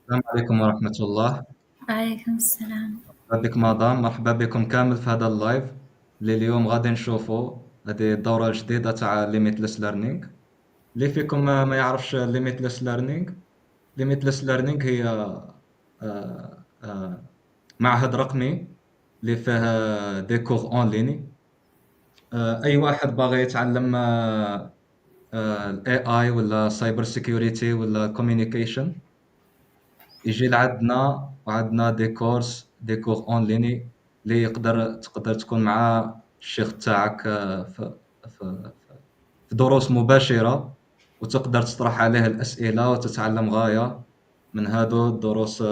السلام عليكم ورحمة الله. عليكم السلام. مرحبا بك مدام، مرحبا بكم كامل في هذا اللايف اللي اليوم غادي نشوفوا هذه الدورة الجديدة تاع Limitless Learning. اللي فيكم ما يعرفش Limitless Learning. Limitless Learning هي معهد رقمي اللي فيه دي كور اون ليني. اي واحد باغي يتعلم الاي اي ولا سايبر سيكيورتي ولا كوميونيكيشن يجي لعندنا وعندنا دي كور اون ليني اللي تقدر تكون مع الشيخ تاعك في دروس مباشرة، وتقدر تطرح عليه الأسئلة وتتعلم غاية من هادو الدروس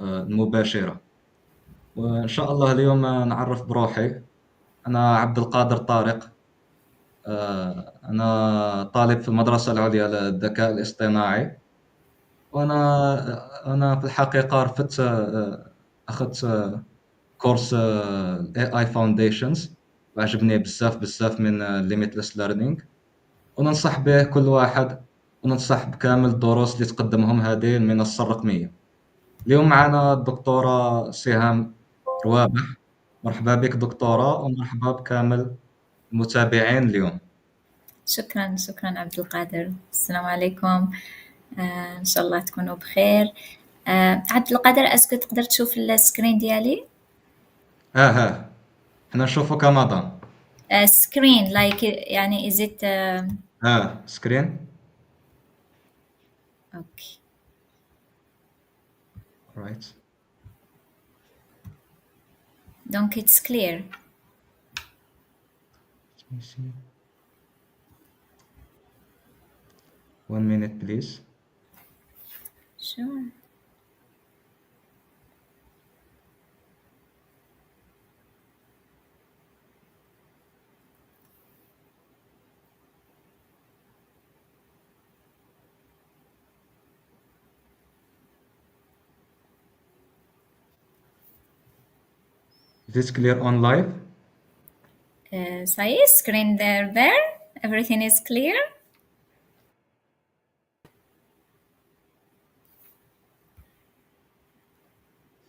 المباشرة. وإن شاء الله اليوم نعرف بروحي. أنا عبد القادر طارق. أنا طالب في المدرسة العليا للذكاء الاصطناعي، وأنا في الحقيقة رفدت أخذت كورس AI Foundations، وعجبني بزاف من Limitless Learning، وننصح به كل واحد، وننصح بكامل الدروس اللي تقدمهم هذه المنصة الرقمية. اليوم معنا الدكتورة سهام روابح. مرحبا بك دكتورة، ومرحبا بكامل المتابعين اليوم. شكرا عبد القادر. السلام عليكم. إن شاء الله تكونوا بخير. عبد القادر، أسكو تقدر تشوف السكرين ديالي؟ ها احنا نشوفك مدام. سكرين يعني is it سكرين. okay. Right. Donc it's clear. Let me see. 1 minute please. Sure. Is this clear on live? Ça y est, screen there. Everything is clear.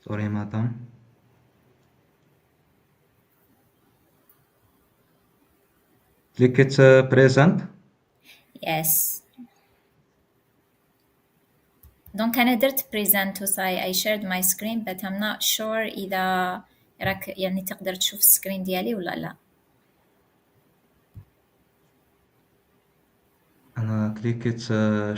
Sorry madam. Click it present. Yes. Donc أنا درت present I shared my screen, but I'm not sure إذا راك يعني تقدر تشوف السكرين ديالي ولا لا. أنا click it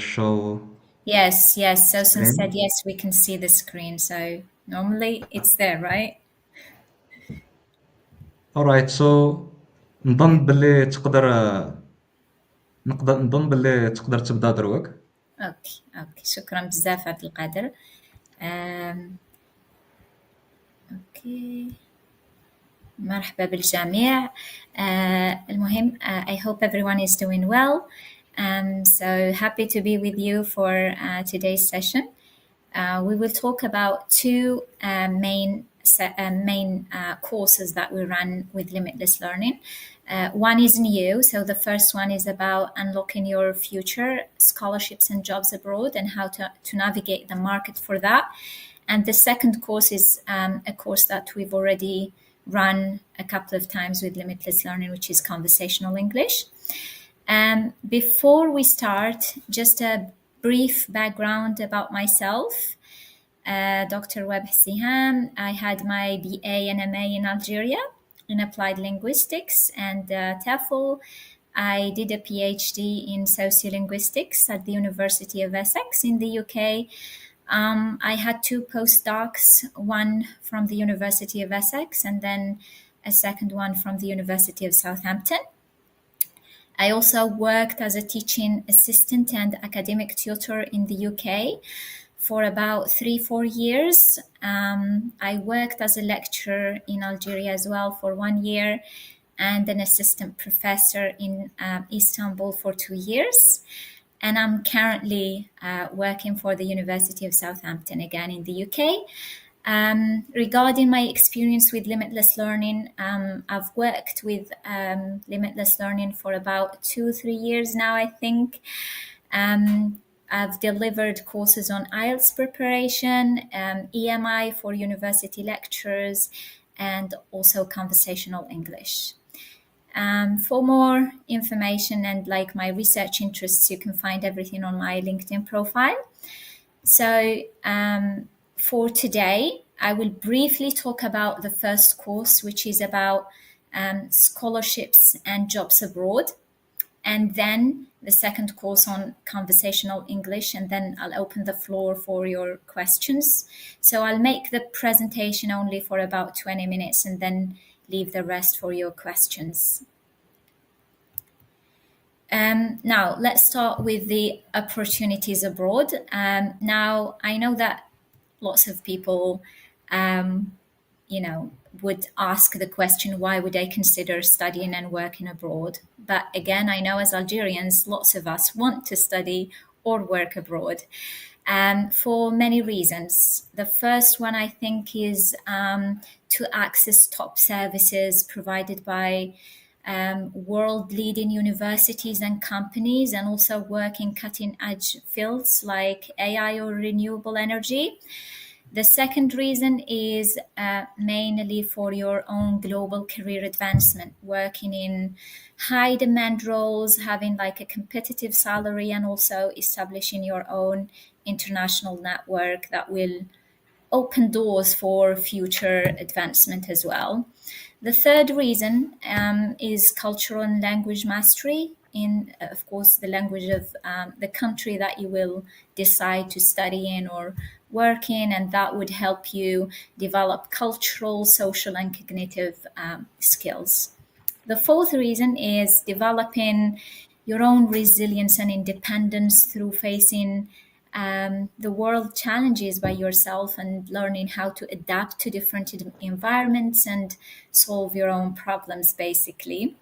show. Yes. So screen. since said yes, we can see the screen. So normally it's there, right? Alright, so نظن باللي تقدر تبدا دروك. اوكي شكرا بزاف عبد القادر. اوكي مرحبا بالجميع. المهم I hope everyone is doing well. So happy to be with you for today's session. We will talk about two main courses that we run with Limitless Learning. One is new, so the first one is about unlocking your future, scholarships and jobs abroad, and how to navigate the market for that. And the second course is a course that we've already run a couple of times with Limitless Learning, which is Conversational English. Before we start, just a brief background about myself. Dr. Web Siham. I had my BA and MA in Algeria in applied linguistics and TEFL. I did a PhD in sociolinguistics at the University of Essex in the UK. I had two postdocs, one from the University of Essex and then a second one from the University of Southampton. I also worked as a teaching assistant and academic tutor in the UK for about 3-4 years. I worked as a lecturer in Algeria as well for 1 year and an assistant professor in Istanbul for 2 years. And I'm currently working for the University of Southampton again in the UK. Regarding my experience with Limitless Learning, I've worked with Limitless Learning for about 2-3 years now, I think. I've delivered courses on IELTS preparation, EMI for university lectures, and also conversational English. For more information and like my research interests, you can find everything on my LinkedIn profile. So for today, I will briefly talk about the first course, which is about scholarships and jobs abroad. And then the second course on conversational English, and then I'll open the floor for your questions. So I'll make the presentation only for about 20 minutes and then leave the rest for your questions. Now, let's start with the opportunities abroad. Now, I know that lots of people, would ask the question, why would I consider studying and working abroad? But again, I know as Algerians, lots of us want to study or work abroad for many reasons. The first one, I think, is to access top services provided by world-leading universities and companies, and also work in cutting-edge fields like AI or renewable energy. The second reason is mainly for your own global career advancement, working in high demand roles, having like a competitive salary, and also establishing your own international network that will open doors for future advancement as well. The third reason is cultural and language mastery in, of course, the language of the country that you will decide to study in or work in, and that would help you develop cultural, social, and cognitive skills. The fourth reason is developing your own resilience and independence through facing the world challenges by yourself and learning how to adapt to different environments and solve your own problems, basically.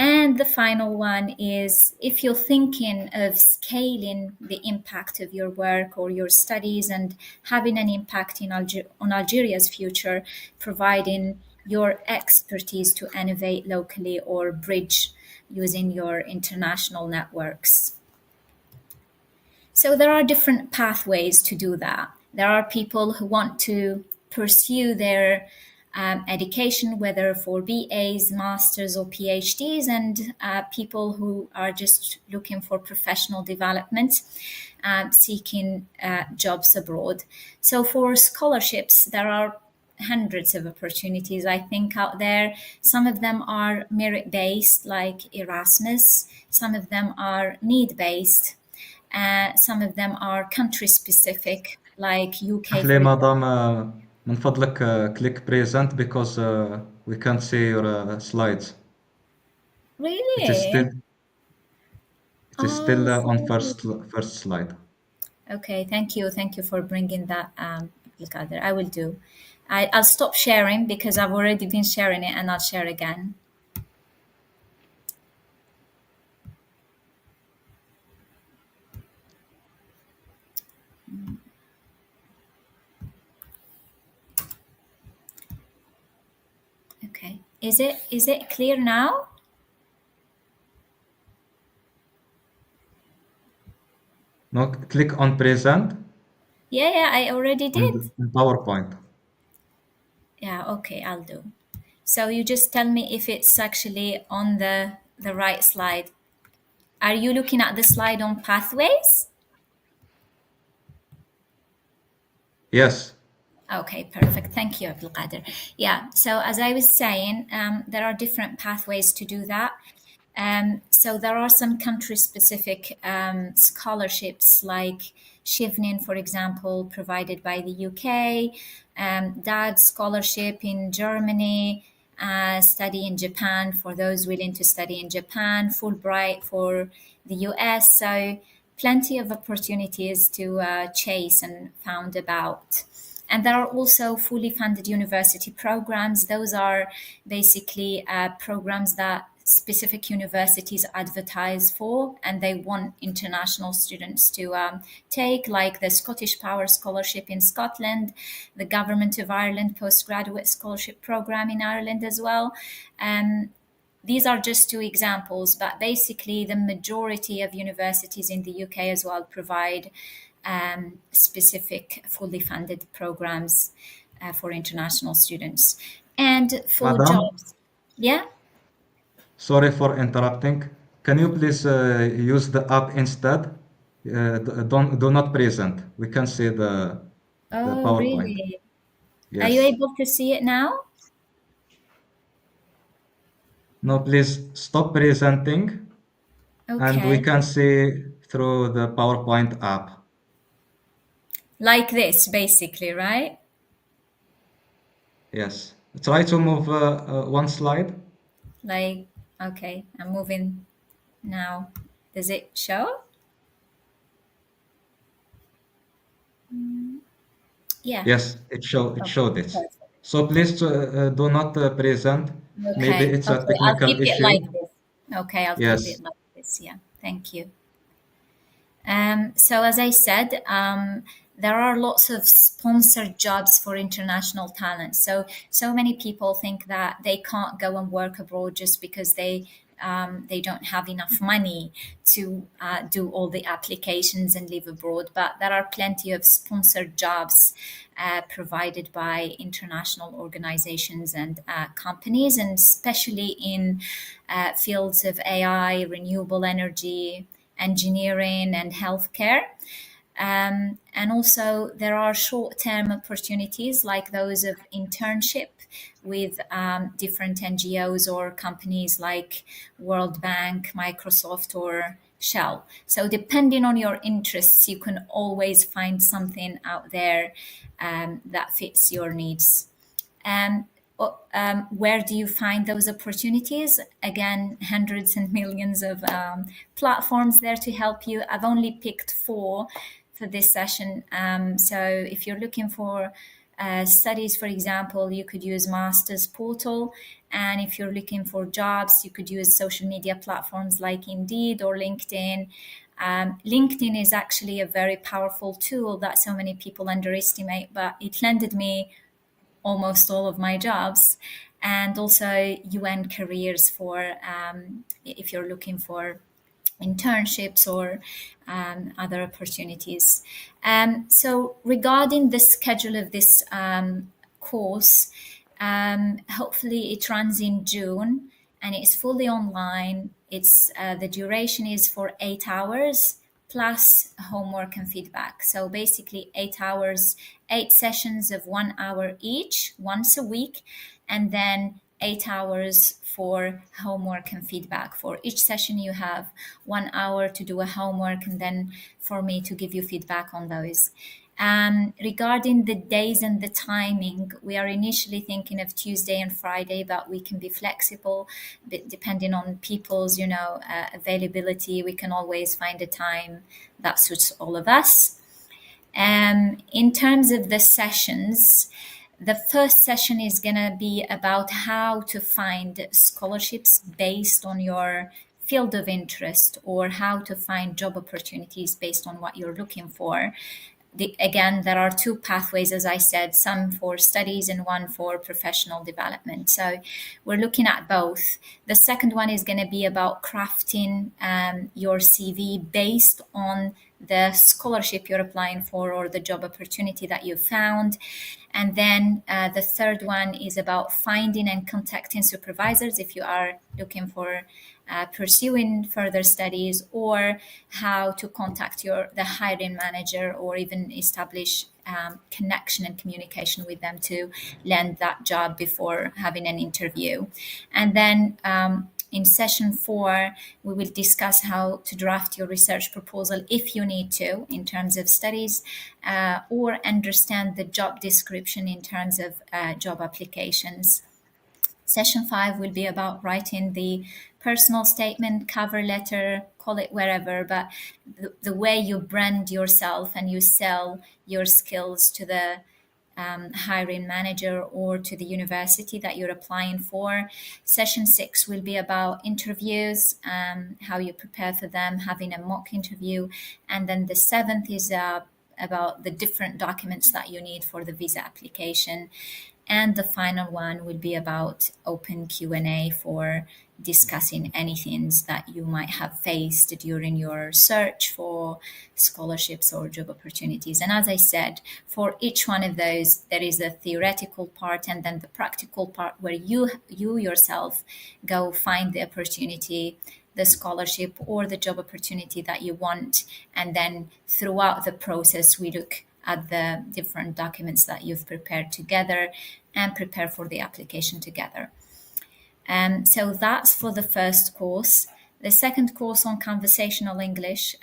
And the final one is if you're thinking of scaling the impact of your work or your studies and having an impact on Algeria's future, providing your expertise to innovate locally or bridge using your international networks. So there are different pathways to do that. There are people who want to pursue their education, whether for BAs, masters, or PhDs, and people who are just looking for professional development, seeking jobs abroad. So for scholarships, there are hundreds of opportunities, I think, out there. Some of them are merit-based, like Erasmus. Some of them are need-based. Some of them are country-specific, like UK, اسمح لي for example. مدام من فضلك click present because we can't see your slides. It is still Really? it is still Oh, on sorry. first slide. Okay, thank you. Thank you for bringing that, Abdulkader. I will do. I'll stop sharing because I've already been sharing it, and I'll share again. Okay. Is it clear now? No, click on present Yeah, I already on did. PowerPoint. Yeah, okay, I'll do. So you just tell me if it's actually on the right slide. Are you looking at the slide on pathways? Yes. Okay, perfect. Thank you, Abdulkader. Yeah, so as I was saying, there are different pathways to do that. So there are some country-specific scholarships like Shivnin, for example, provided by the UK, DAD scholarship in Germany, study in Japan for those willing to study in Japan, Fulbright for the US. So plenty of opportunities to chase and found about. And there are also fully funded university programs. Those are basically programs that specific universities advertise for, and they want international students to take, like the Scottish Power Scholarship in Scotland, the Government of Ireland Postgraduate Scholarship Program in Ireland as well. these are just two examples, but basically the majority of universities in the UK as well provide specific fully funded programs for international students. And for Madam, jobs, yeah. sorry for interrupting. Can you please use the app instead? Do not present. We can see the Oh, PowerPoint. really? Are you Yes. able to see it now? No, please stop presenting, and we Okay. can see through the PowerPoint app. Like this, basically, right? Yes. Try to move one slide. Like, okay, I'm moving now. Does it show? Yeah. Yes, it Oh, showed it. perfect. So please do not present. Maybe Okay. it's a Okay. I'll technical keep it like issue. this. Okay. I'll keep Yes. it like this. Yeah. Thank you. So as I said, there are lots of sponsored jobs for international talent. So many people think that they can't go and work abroad just because they don't have enough money to do all the applications and live abroad. But there are plenty of sponsored jobs provided by international organizations and companies, and especially in fields of AI, renewable energy, engineering, and healthcare. And also, there are short term opportunities like those of internship with different NGOs or companies like World Bank, Microsoft, or Shell. So, depending on your interests, you can always find something out there that fits your needs. Um, where do you find those opportunities? Again, hundreds and millions of platforms there to help you. I've only picked four for this session. So if you're looking for studies, for example, you could use Masters Portal. And if you're looking for jobs, you could use social media platforms like Indeed or LinkedIn. LinkedIn is actually a very powerful tool that so many people underestimate, but it landed me almost all of my jobs. And also UN careers for if you're looking for internships or other opportunities. So regarding the schedule of this course, hopefully it runs in June and it's fully online. It's the duration is for 8 hours plus homework and feedback. So basically 8 hours, 8 sessions of 1 hour each once a week, and then 8 hours for homework and feedback. For each session, you have 1 hour to do a homework and then for me to give you feedback on those. Regarding the days and the timing, we are initially thinking of Tuesday and Friday, but we can be flexible, but depending on people's, availability. We can always find a time that suits all of us. In terms of the sessions, the first session is going to be about how to find scholarships based on your field of interest or how to find job opportunities based on what you're looking for. Again, there are two pathways, as I said, some for studies and one for professional development. So we're looking at both. The second one is going to be about crafting your CV based on the scholarship you're applying for or the job opportunity that you found. And then the third one is about finding and contacting supervisors if you are looking for pursuing further studies, or how to contact the hiring manager or even establish connection and communication with them to land that job before having an interview. And then in session 4, we will discuss how to draft your research proposal if you need to in terms of studies, or understand the job description in terms of job applications. Session 5 will be about writing the personal statement, cover letter, call it wherever, but the way you brand yourself and you sell your skills to the hiring manager or to the university that you're applying for. Session 6 will be about interviews, how you prepare for them, having a mock interview. And then the 7th is about the different documents that you need for the visa application. And the final one will be about open Q&A for discussing anything that you might have faced during your search for scholarships or job opportunities. And as I said, for each one of those, there is a theoretical part and then the practical part where you yourself go find the opportunity, the scholarship or the job opportunity that you want. And then throughout the process, we look at the different documents that you've prepared together and prepare for the application together. So that's for the first course. The second course on conversational English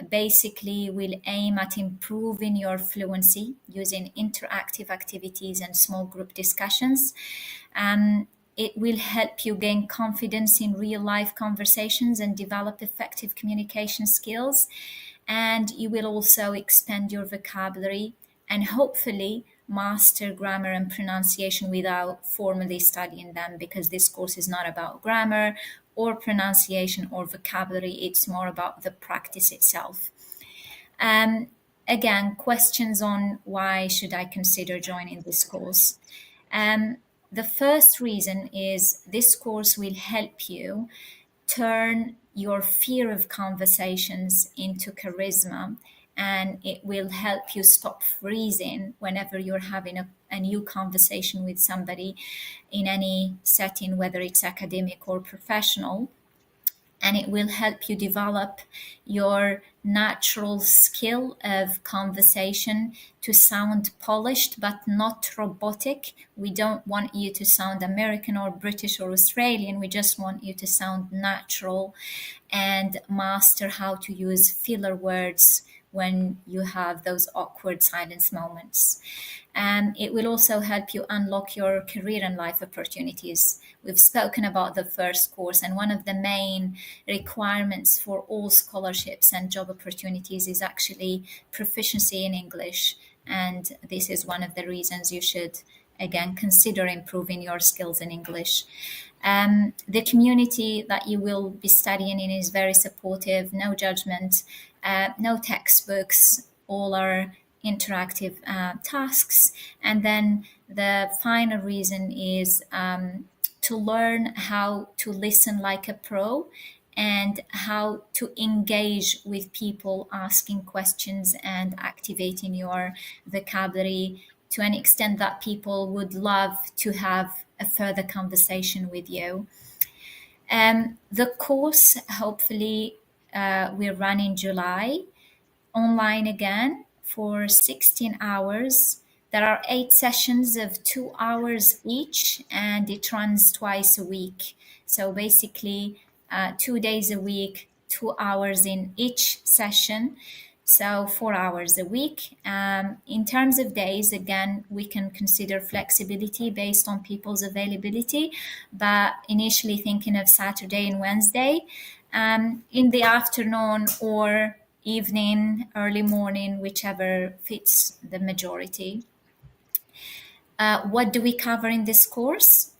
basically will aim at improving your fluency using interactive activities and small group discussions. It will help you gain confidence in real life conversations and develop effective communication skills. And you will also expand your vocabulary and hopefully master grammar and pronunciation without formally studying them, because this course is not about grammar or pronunciation or vocabulary, it's more about the practice itself. Again, questions on why should I consider joining this course? The first reason is this course will help you turn your fear of conversations into charisma, and it will help you stop freezing whenever you're having a new conversation with somebody in any setting, whether it's academic or professional. And it will help you develop your natural skill of conversation to sound polished but not robotic. We don't want you to sound American or British or Australian. We just want you to sound natural and master how to use filler words when you have those awkward silence moments. And it will also help you unlock your career and life opportunities. We've spoken about the first course, and one of the main requirements for all scholarships and job opportunities is actually proficiency in English. And this is one of the reasons you should, again, consider improving your skills in English. The community that you will be studying in is very supportive, no judgment, no textbooks, all are interactive tasks. And then the final reason is to learn how to listen like a pro and how to engage with people asking questions and activating your vocabulary to an extent that people would love to have a further conversation with you. The course, hopefully, will run in July, online again for 16 hours. There are 8 sessions of 2 hours each, and it runs twice a week. So basically, 2 days a week, 2 hours in each session. So 4 hours a week. In terms of days, again, we can consider flexibility based on people's availability, but initially thinking of Saturday and Wednesday in the afternoon or evening, early morning, whichever fits the majority. What do we cover in this course?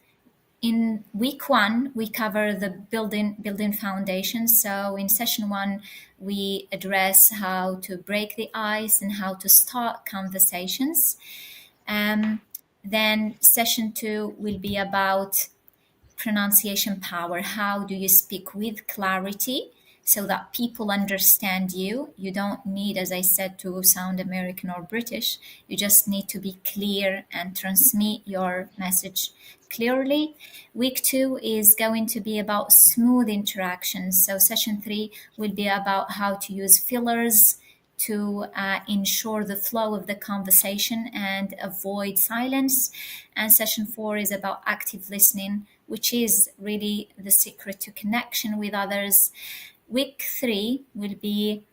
In week 1, we cover the building foundations. So in session 1, we address how to break the ice and how to start conversations. Then session 2 will be about pronunciation power. How do you speak with clarity so that people understand you? You don't need, as I said, to sound American or British. You just need to be clear and transmit your message clearly. Week 2 is going to be about smooth interactions. So session 3 will be about how to use fillers to ensure the flow of the conversation and avoid silence. And session 4 is about active listening, which is really the secret to connection with others. Week 3 will be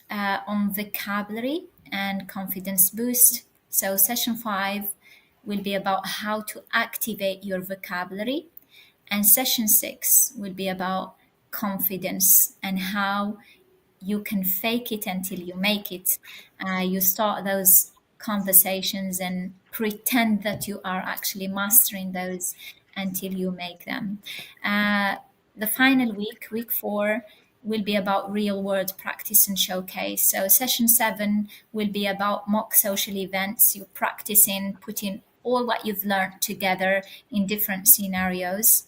on vocabulary and confidence boost. So session 5 will be about how to activate your vocabulary. And session 6 will be about confidence and how you can fake it until you make it. You start those conversations and pretend that you are actually mastering those until you make them. The final week, week 4, will be about real world practice and showcase. So session 7 will be about mock social events. You practice in putting all what you've learned together in different scenarios.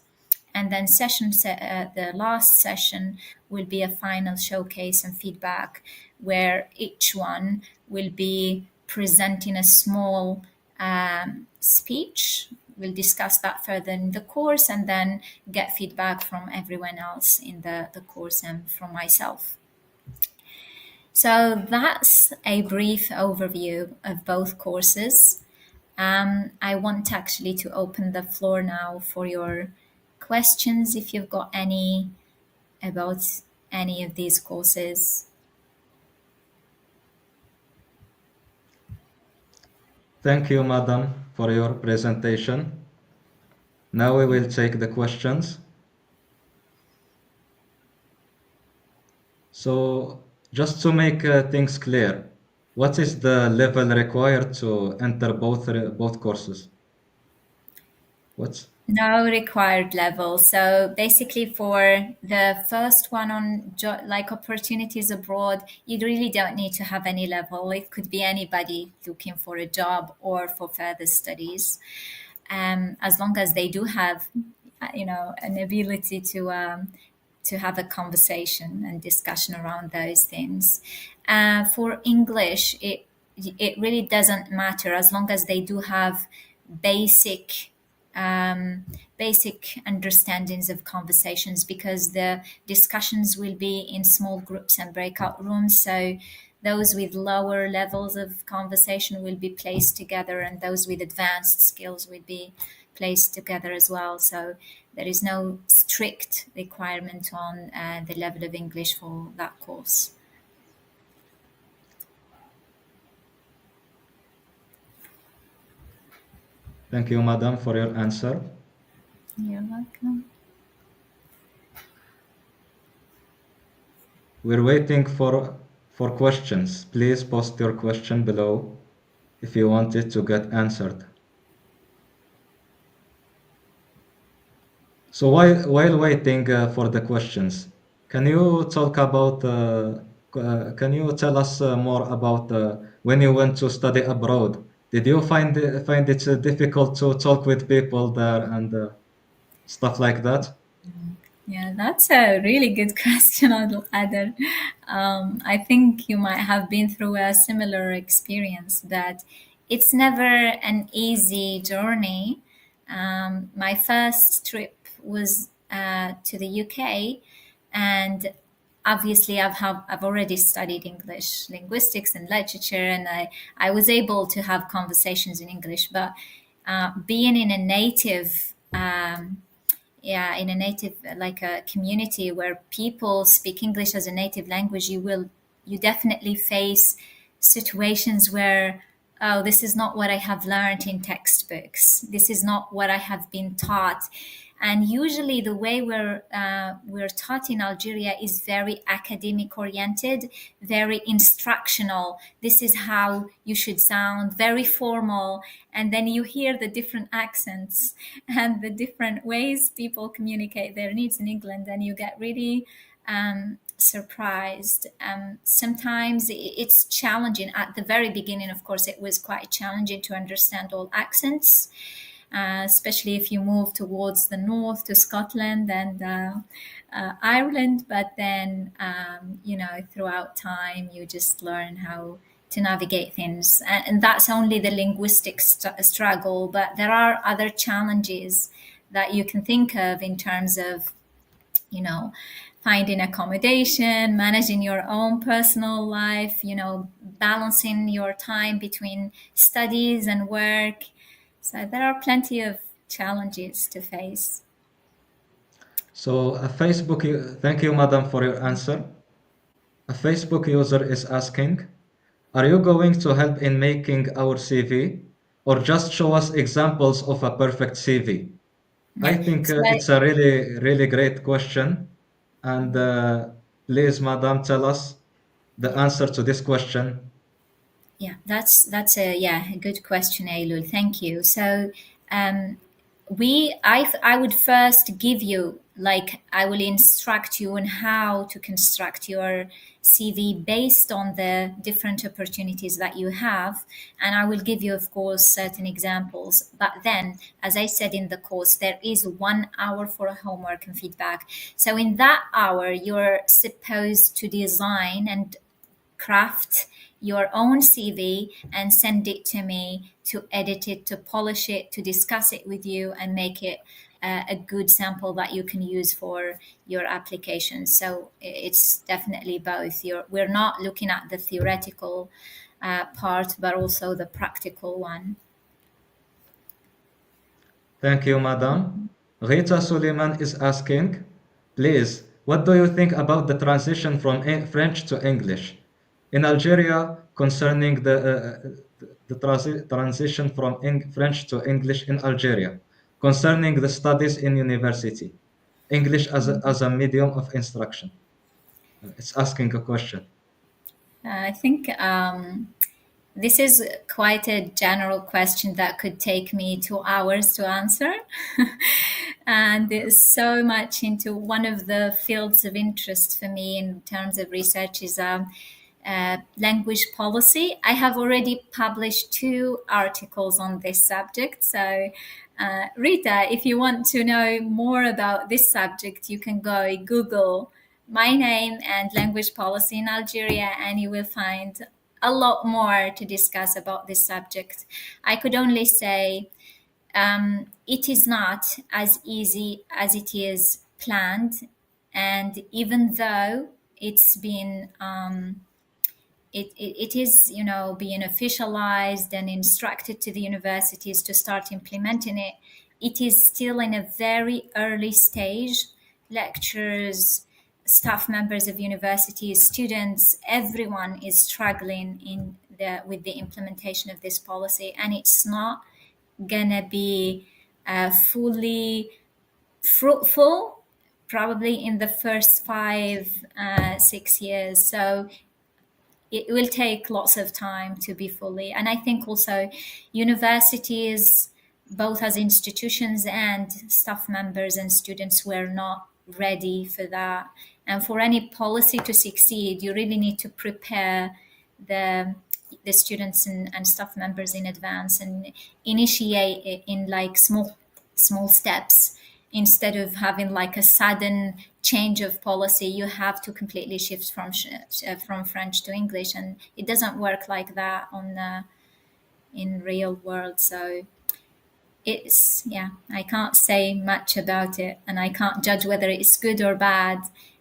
And then the last session will be a final showcase and feedback where each one will be presenting a small speech. We'll discuss that further in the course and then get feedback from everyone else in the course and from myself. So that's a brief overview of both courses. I want actually to open the floor now for your questions if you've got any about any of these courses. Thank you, madam, for your presentation. Now we will take the questions. So, just to make things clear, what is the level required to enter both courses? What's No required level. So basically, for the first one on like opportunities abroad, you really don't need to have any level. It could be anybody looking for a job or for further studies, as long as they do have, an ability to have a conversation and discussion around those things. For English, it really doesn't matter as long as they do have basic basic understandings of conversations, because the discussions will be in small groups and breakout rooms. So those with lower levels of conversation will be placed together, and those with advanced skills will be placed together as well. So there is no strict requirement on the level of English for that course. Thank you, madam, for your answer. You're welcome. We're waiting for questions. Please post your question below if you want it to get answered. So while waiting for the questions, can you talk about can you tell us more about when you went to study abroad? Did you find it difficult to talk with people there and stuff like that? Yeah, that's a really good question, Adel. I think you might have been through a similar experience, that it's never an easy journey. My first trip was to the UK, and obviously I've already studied English linguistics and literature, and I was able to have conversations in English, but being in a native in a native, like a community where people speak English as a native language, you definitely face situations where, oh, this is not what I have learned in textbooks, this is not what I have been taught. And usually the way we're taught in Algeria is very academic oriented, very instructional. This is how you should sound, very formal. And then you hear the different accents and the different ways people communicate their needs in England, and you get really surprised. Sometimes it's challenging. At the very beginning, of course, it was quite challenging to understand all accents, especially if you move towards the north to Scotland and Ireland. But then, throughout time, you just learn how to navigate things. And that's only the linguistic struggle. But there are other challenges that you can think of in terms of, finding accommodation, managing your own personal life, balancing your time between studies and work. So there are plenty of challenges to face. So thank you, madam, for your answer. A Facebook user is asking, are you going to help in making our CV or just show us examples of a perfect CV? I think So it's a really, really great question. And please, madam, tell us the answer to this question. yeah, that's a good question, Ailul. Thank you. So I would first give you like I will instruct you on how to construct your CV based on the different opportunities that you have. And I will give you, of course, certain examples. But then, as I said in the course, there is 1 hour for homework and feedback. So in that hour, you're supposed to design and craft your own CV and send it to me to edit it, to polish it, to discuss it with you, and make it a good sample that you can use for your application. So it's definitely both. We're not looking at the theoretical part, but also the practical one. Thank you, madam. Rita Suleiman is asking, please, what do you think about the transition from French to English in Algeria concerning the transition from French to English in Algeria, concerning the studies in university, English as a medium of instruction? It's asking a question. I think this is quite a general question that could take me 2 hours to answer. And there's so much into one of the fields of interest for me in terms of research is language policy. I have already published 2 articles on this subject. So, Rita, if you want to know more about this subject, you can go Google my name and language policy in Algeria, and you will find a lot more to discuss about this subject. I could only say it is not as easy as it is planned, and even though it's been it is, being officialized and instructed to the universities to start implementing it, it is still in a very early stage. Lecturers, staff members of universities, students, everyone is struggling with the implementation of this policy, and it's not gonna be fully fruitful probably in the first 5 6 years. So it will take lots of time to be fully. And I think also universities, both as institutions and staff members and students, were not ready for that. And for any policy to succeed, you really need to prepare the the students and staff members in advance and initiate it in like small steps, instead of having like a sudden change of policy. You have to completely shift from French to English, and it doesn't work like that in real world. So it's, yeah, I can't say much about it, and I can't judge whether it's good or bad,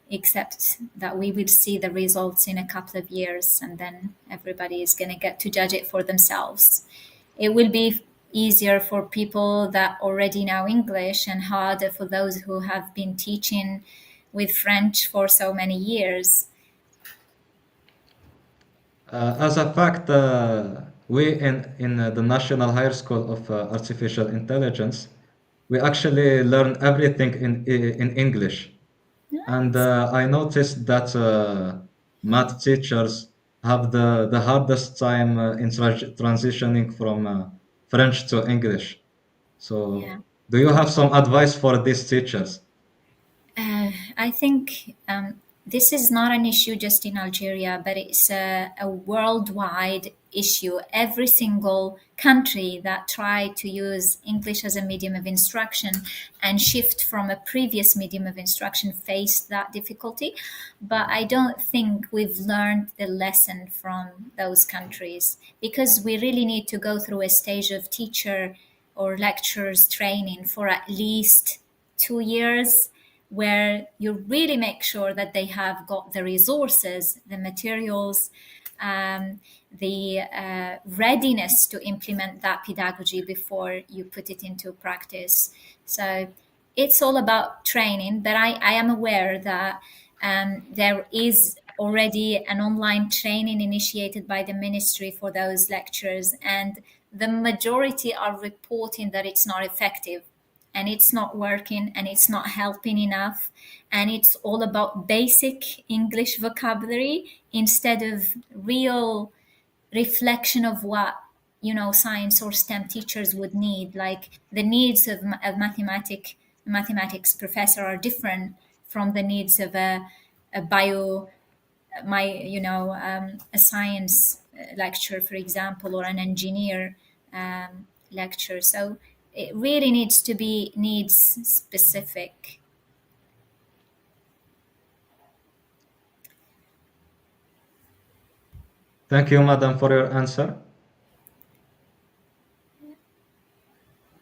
except that we will see the results in a couple of years, and then everybody is going to get to judge it for themselves. It will be easier for people that already know English, and harder for those who have been teaching with French for so many years. As a fact, we in the National Higher School of Artificial Intelligence, we actually learn everything in English. And Nice. I noticed that math teachers have the hardest time in transitioning from French to English. So, Yeah. do you have some advice for these teachers? I think this is not an issue just in Algeria, but it's a worldwide issue. Every single country that tried to use English as a medium of instruction and shift from a previous medium of instruction faced that difficulty. But I don't think we've learned the lesson from those countries, because we really need to go through a stage of teacher or lecturers training for at least 2 years, where you really make sure that they have got the resources, the materials, the readiness to implement that pedagogy before you put it into practice. So it's all about training, but I am aware that there is already an online training initiated by the ministry for those lecturers, and the majority are reporting that it's not effective, and it's not working, and it's not helping enough, and it's all about basic English vocabulary instead of real reflection of what science or STEM teachers would need, like the needs of mathematics mathematics professor are different from the needs of a bio my a science lecture, for example, or an engineer lecture. So it really needs to be needs specific. Thank you, madam, for your answer.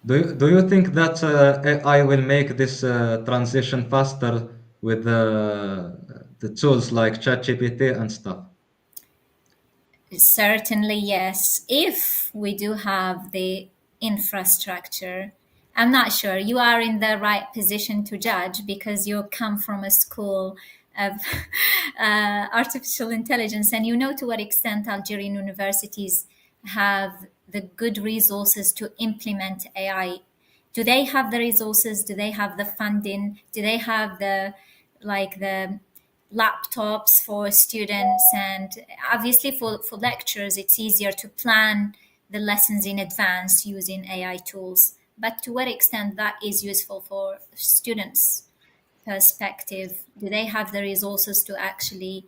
Do you think that AI will make this transition faster with the tools like ChatGPT and stuff? Certainly, yes. If we do have the infrastructure, I'm not sure. You are in the right position to judge because you come from a school of artificial intelligence and you know to what extent Algerian universities have the good resources to implement AI. Do they have the resources? Do they have the funding? Do they have the laptops for students? And obviously for lectures it's easier to plan the lessons in advance using AI tools, but to what extent that is useful for students perspective? Do they have the resources to actually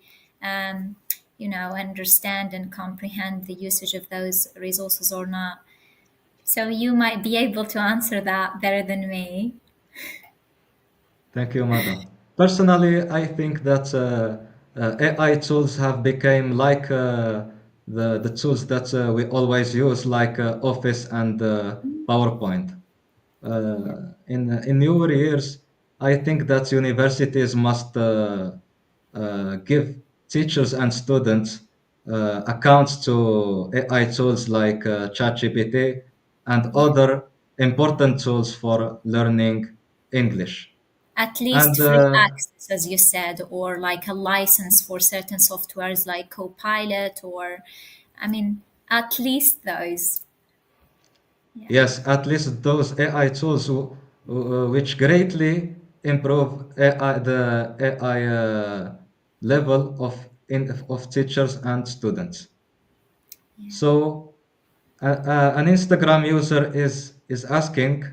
understand and comprehend the usage of those resources or not? So you might be able to answer that better than me. Thank you, madam. Personally, I think that AI tools have become like the tools that we always use, like Office and PowerPoint. In newer years, I think that universities must give teachers and students accounts to AI tools like ChatGPT and Yeah, other important tools for learning English. at least And free access, as you said, or like a license for certain softwares like Copilot, or I mean, at least those. Yeah. yes, at least those AI tools which greatly improve AI, the AI level of teachers and students. Yeah. So an Instagram user is asking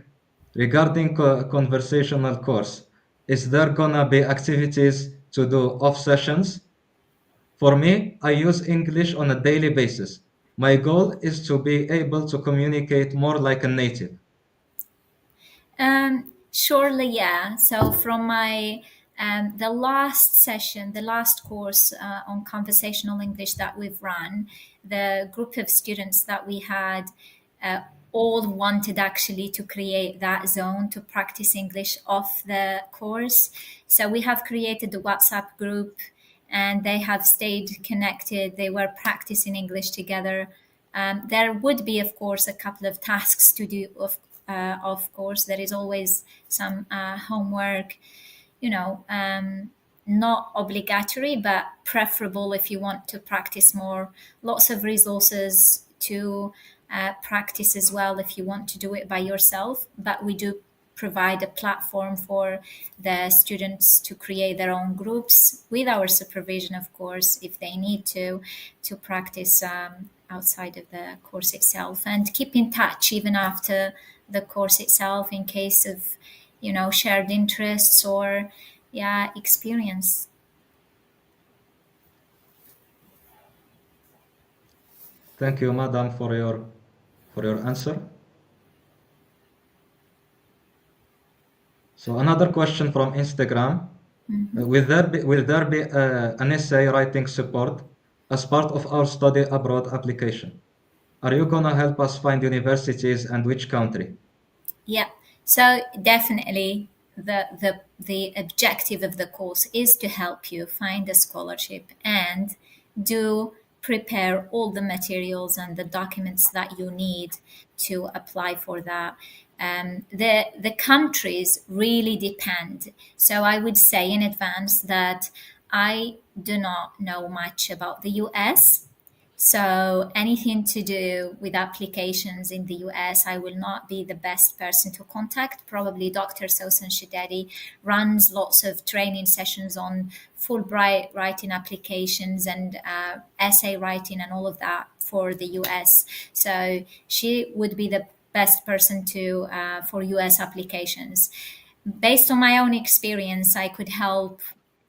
regarding conversational course, is there gonna be activities to do off sessions? For me, I use English on a daily basis. My goal is to be able to communicate more like a native. Surely, yeah. So from my the last session, the last course on conversational English that we've run, the group of students that we had uh, all wanted actually to create that zone to practice English off the course. So we have created the WhatsApp group and they have stayed connected. They were practicing English together. There would be, of course, a couple of tasks to do. Of course, there is always some homework, you know, not obligatory, but preferable if you want to practice more. Lots of resources to practice as well if you want to do it by yourself. But we do provide a platform for the students to create their own groups with our supervision, of course, if they need to practice outside of the course itself and keep in touch even after the course itself in case of shared interests or yeah experience. Thank you, madam, for your answer. So another question from Instagram. Will there be an essay writing support as part of our study abroad application? Are you gonna help us find universities and which country? Yeah. So definitely the objective of the course is to help you find a scholarship and do prepare all the materials and the documents that you need to apply for that. The countries really depend. So I would say in advance that I do not know much about the US. So anything to do with applications in the US, I will not be the best person to contact. Probably Dr. Sosan Shidadi runs lots of training sessions on Fulbright writing applications and essay writing and all of that for the US. So she would be the best person to for US applications. based on my own experience, I could help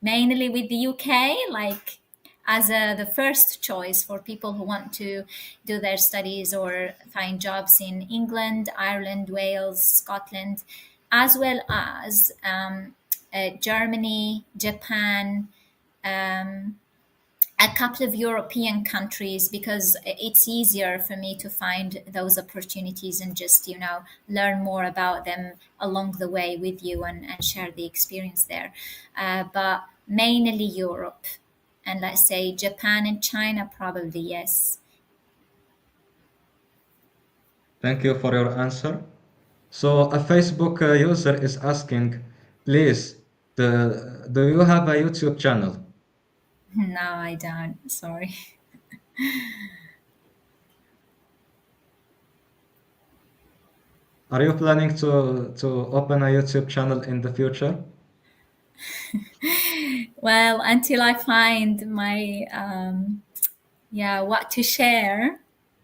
mainly with the UK, like as the first choice for people who want to do their studies or find jobs in England, Ireland, Wales, Scotland, as well as Germany, Japan, um, a couple of European countries, because it's easier for me to find those opportunities and just, learn more about them along the way with you and share the experience there. But mainly Europe, and let's say Japan and China, probably, yes. Thank you for your answer. So a Facebook user is asking, please, do you have a YouTube channel? No, I don't. Sorry. Are you planning to open a YouTube channel in the future? Well, until I find my what to share,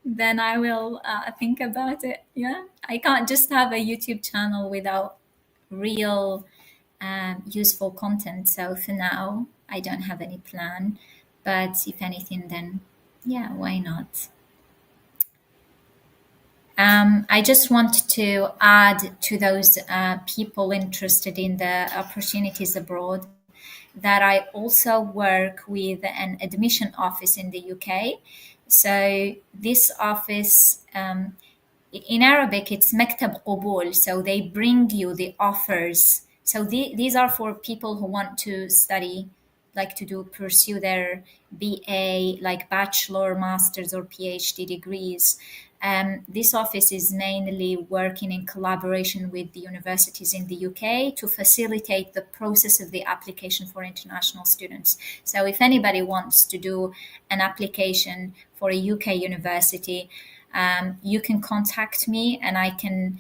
then I will think about it. Yeah, I can't just have a YouTube channel without real useful content. So for now, I don't have any plan. But if anything, then yeah, why not? I just want to add to those people interested in the opportunities abroad that I also work with an admission office in the UK. So this office, in Arabic, it's مكتب قبول. So they bring you the offers. So these are for people who want to study, like to pursue their BA, like bachelor, masters, or PhD degrees. This office is mainly working in collaboration with the universities in the UK to facilitate the process of the application for international students. So if anybody wants to do an application for a UK university, you can contact me and I can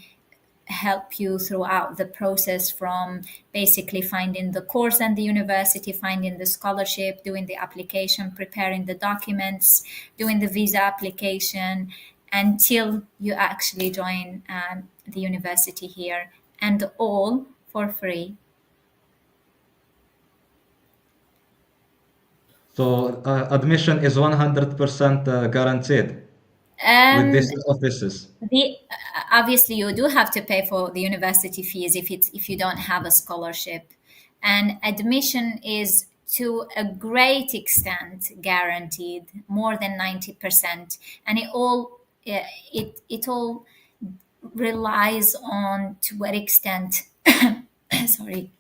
help you throughout the process, from basically finding the course and the university, finding the scholarship, doing the application, preparing the documents, doing the visa application, until you actually join the university here, and all for free. So admission is 100% guaranteed with Um, these offices. the Obviously you do have to pay for the university fees if you don't have a scholarship, and admission is to a great extent guaranteed, more than 90%, and it all relies on to what extent sorry,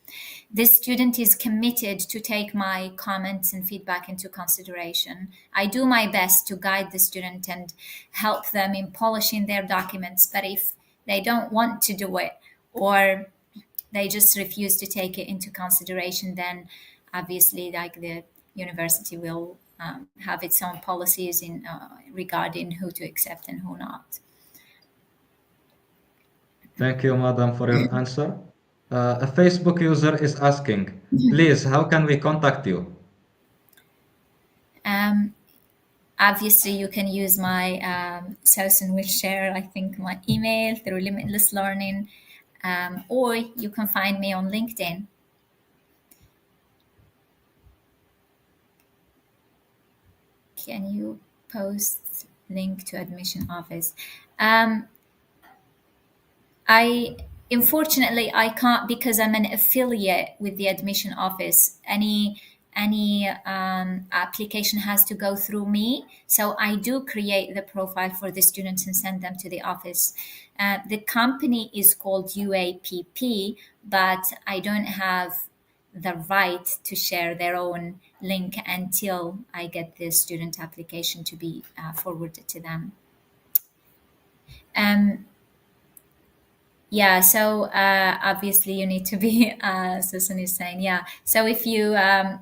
this student is committed to take my comments and feedback into consideration. I do my best to guide the student and help them in polishing their documents, but if they don't want to do it, or they just refuse to take it into consideration, then obviously, like, the university will have its own policies in regarding who to accept and who not. Thank you, madam, for your answer. A Facebook user is asking, please, how can we contact you? Um, Obviously, you can use my South and Wish share, I think, my email through Limitless Learning, or you can find me on LinkedIn. Can you post link to admission office? I Unfortunately, I can't, because I'm an affiliate with the admission office. Any application has to go through me. So I do create the profile for the students and send them to the office. The company is called UAPP, but I don't have the right to share their own link until I get the student application to be forwarded to them. Um, Yeah, so obviously you need to be, Susan is saying, yeah. So if you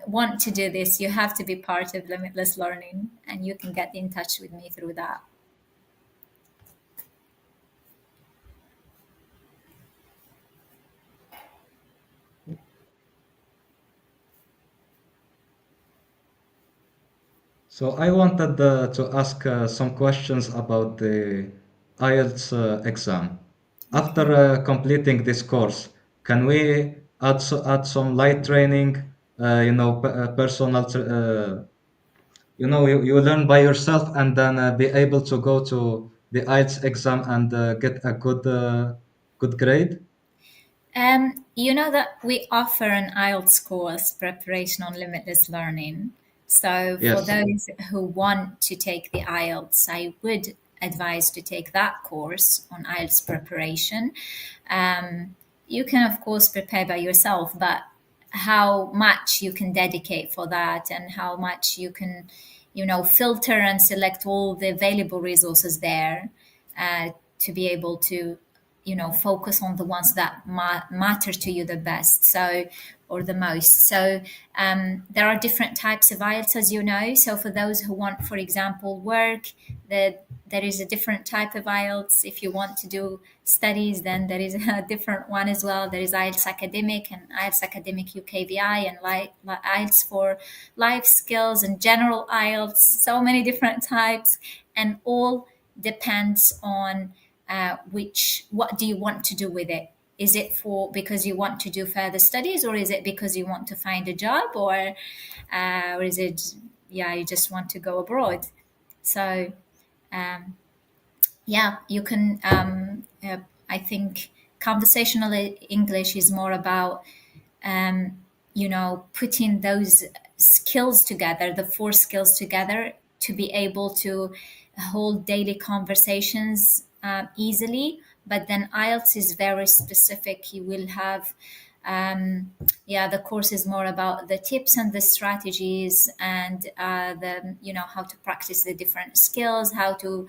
want to do this, you have to be part of Limitless Learning, and you can get in touch with me through that. So I wanted to ask some questions about the IELTS exam. After completing this course, Can we add some light training, personal, you learn by yourself and then be able to go to the IELTS exam and get a good grade? You know that we offer an IELTS course, Preparation on Limitless Learning. So for Yes. those who want to take the IELTS, I would advise to take that course on IELTS preparation. You can, of course, prepare by yourself, but how much you can dedicate for that and how much you can, filter and select all the available resources there to be able to focus on the ones that matter to you the best, so or the most. So there are different types of IELTS, as you know. So for those who want, for example, work, there is a different type of IELTS. If you want to do studies, then there is a different one as well. There is IELTS Academic and IELTS Academic UKVI and IELTS for life skills and general IELTS. So many different types, and all depends on what do you want to do with it. Is it for because you want to do further studies, or is it because you want to find a job, or is it you just want to go abroad? So you can I think conversational English is more about putting those skills together, the four skills together, to be able to hold daily conversations easily. But then IELTS is very specific. You will have, the course is more about the tips and the strategies and how to practice the different skills, how to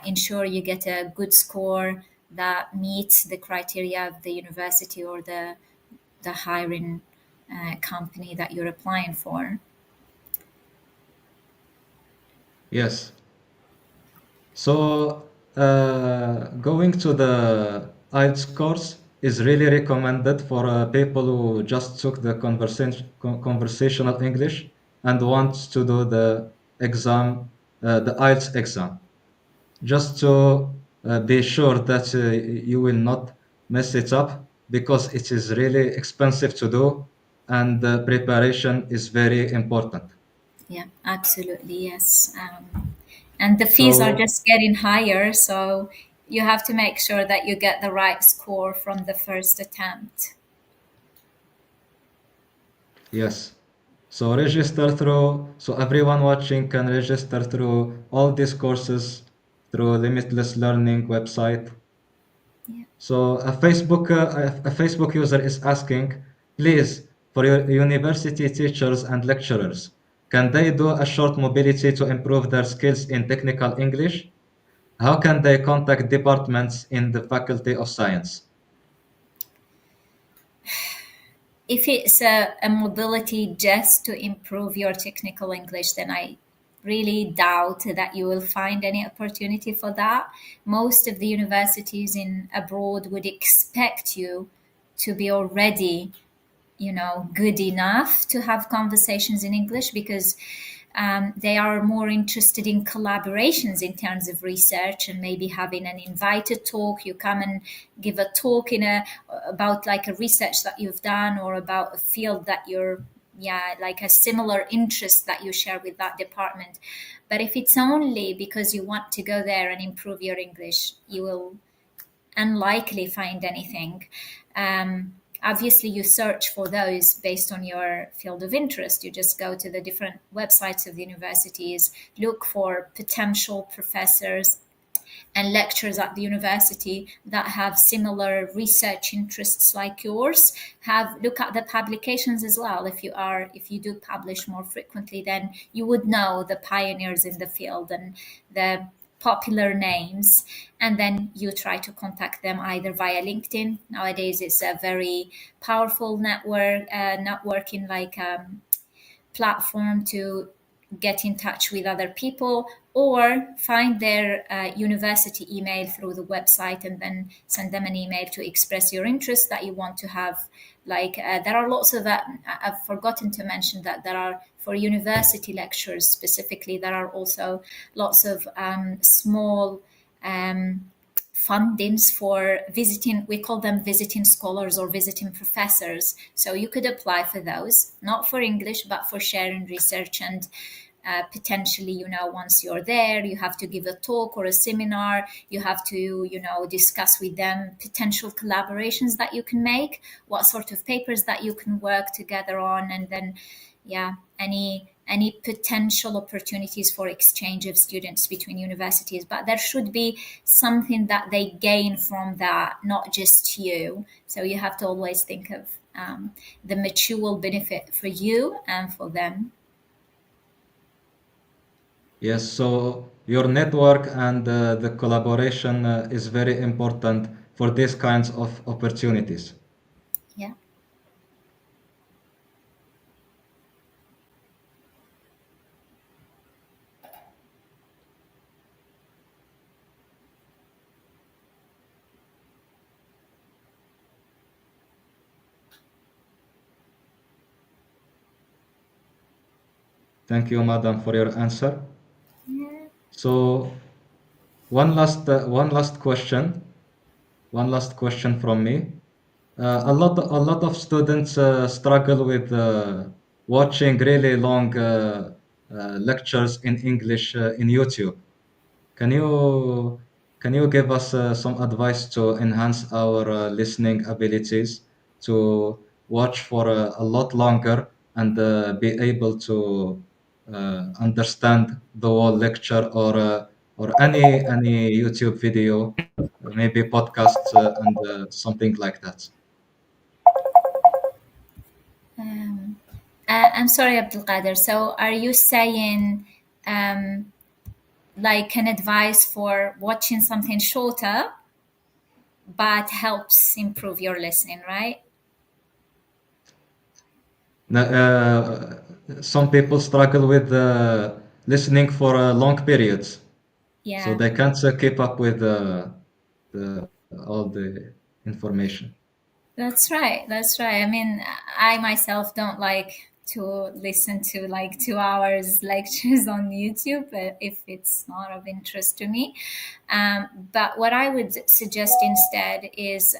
ensure you get a good score that meets the criteria of the university or the hiring company that you're applying for. Yes. So going to the IELTS course is really recommended for people who just took the conversational English and want to do the exam, the IELTS exam, just to be sure that you will not mess it up, because it is really expensive to do and the preparation is very important. Yeah, absolutely, yes. And the fees are So just getting higher, so you have to make sure that you get the right score from the first attempt. yes. So everyone watching can register through all these courses through Limitless Learning website. Yeah. So a Facebook user is asking, please, for your university teachers and lecturers, can they do a short mobility to improve their skills in technical English? How can they contact departments in the Faculty of Science? If it's a mobility just to improve your technical English, then I really doubt that you will find any opportunity for that. Most of the universities in abroad would expect you to be already good enough to have conversations in English, because they are more interested in collaborations in terms of research and maybe having an invited talk. You come and give a talk about like a research that you've done, or about a field that you're like a similar interest that you share with that department. But if it's only because you want to go there and improve your English, you will unlikely find anything. Obviously, you search for those based on your field of interest. You just go to the different websites of the universities, look for potential professors and lecturers at the university that have similar research interests like yours. Have look at the publications as well. If you do publish more frequently, then you would know the pioneers in the field and the popular names, and then you try to contact them either via LinkedIn. Nowadays it's a very powerful networking platform to get in touch with other people, or find their university email through the website and then send them an email to express your interest that you want to have. There are lots of I've forgotten to mention that there are, for university lectures specifically, there are also lots of small fundings for visiting, we call them visiting scholars or visiting professors. So you could apply for those, not for English, but for sharing research. And potentially, once you're there, you have to give a talk or a seminar. You have to, discuss with them potential collaborations that you can make, what sort of papers that you can work together on, and then, yeah, any potential opportunities for exchange of students between universities. But there should be something that they gain from that, not just you. So you have to always think of the mutual benefit for you and for them. Yes, so your network and the collaboration is very important for these kinds of opportunities. Yeah. Thank you, madam, for your answer. Yeah. So one last question, one last question from me. A lot of students struggle with watching really long lectures in English in YouTube. Can you can you give us some advice to enhance our listening abilities to watch for a lot longer and be able to understand the whole lecture or any YouTube video, maybe podcasts and something like that? Um, I'm sorry, Abdulkader. So, are you saying um, like an advice for watching something shorter, but helps improve your listening, right? Some people struggle with listening for long periods, so Yeah. they can't keep up with the all the information. That's right. That's right. I mean, I myself don't like to listen to like 2 hours lectures on YouTube if it's not of interest to me. But what I would suggest instead is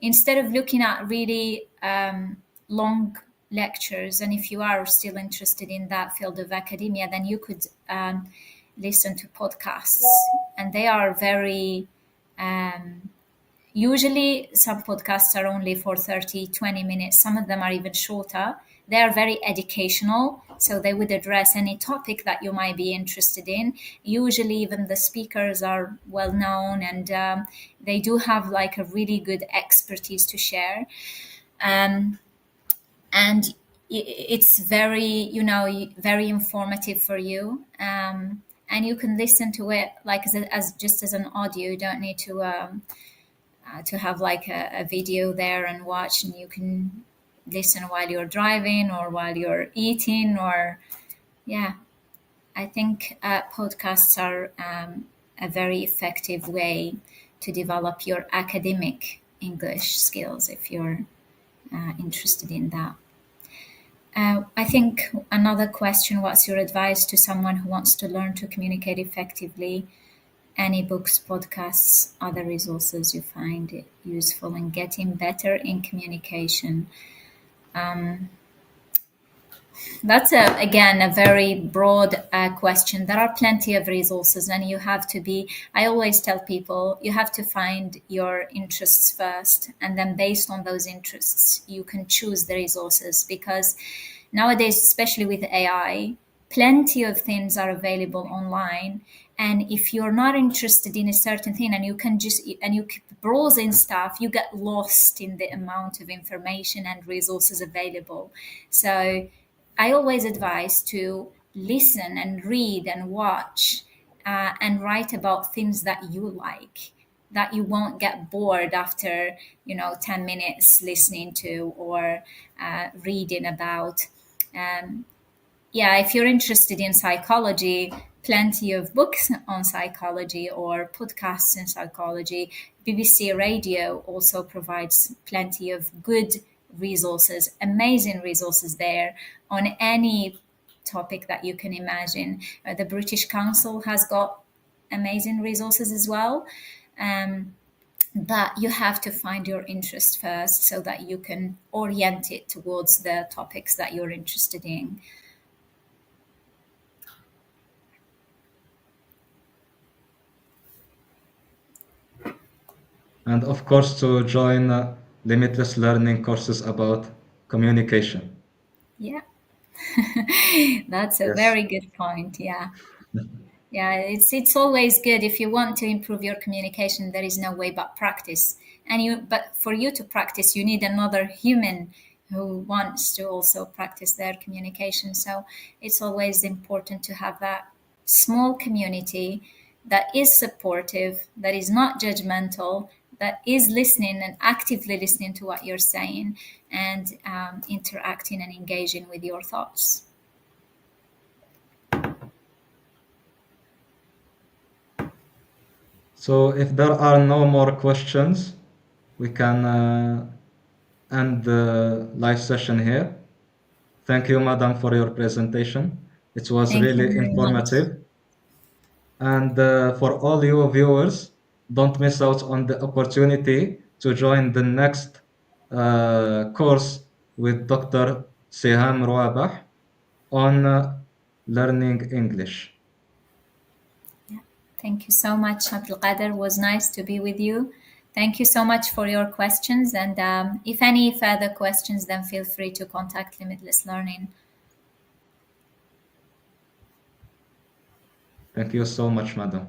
instead of looking at really long lectures, and if you are still interested in that field of academia, then you could listen to podcasts, and they are very usually some podcasts are only for 30, 20 minutes. Some of them are even shorter. They are very educational, so they would address any topic that you might be interested in. Usually even the speakers are well known, and they do have like a really good expertise to share. um, and it's very, very informative for you. And you can listen to it like as just as an audio. You don't need to have like a video there and watch, and you can listen while you're driving or while you're eating. Or yeah, I think podcasts are a very effective way to develop your academic English skills if you're interested in that. I think another question: what's your advice to someone who wants to learn to communicate effectively? Any books, podcasts, other resources you find it useful in getting better in communication? That's again a very broad question. There are plenty of resources, and you have to be. I always tell people you have to find your interests first, and then based on those interests, you can choose the resources. Because nowadays, especially with AI, plenty of things are available online. And if you're not interested in a certain thing, and you keep browsing stuff, you get lost in the amount of information and resources available. So I always advise to listen and read and watch and write about things that you like, that you won't get bored after 10 minutes listening to or reading about. um, yeah, if you're interested in psychology, plenty of books on psychology or podcasts in psychology. BBC Radio also provides plenty of good resources, amazing resources there on any topic that you can imagine. The British Council has got amazing resources as well. But you have to find your interest first so that you can orient it towards the topics that you're interested in. And of course, to join Limitless learning courses about communication. Yeah. That's a Yes. very good point. Yeah. Yeah, it's always good if you want to improve your communication. There is no way but practice, but for you to practice, you need another human who wants to also practice their communication. So it's always important to have that small community that is supportive, that is not judgmental, that is listening and actively listening to what you're saying, and interacting and engaging with your thoughts. So if there are no more questions, we can end the live session here. Thank you, Madam, for your presentation. It was Thank you really very much. informative. And for all you viewers, don't miss out on the opportunity to join the next course with Dr. Siham Rouabeh on learning English. Thank you so much, Abdulkader. It was nice to be with you. Thank you so much for your questions. And if any further questions, then feel free to contact Limitless Learning. Thank you so much, Madam.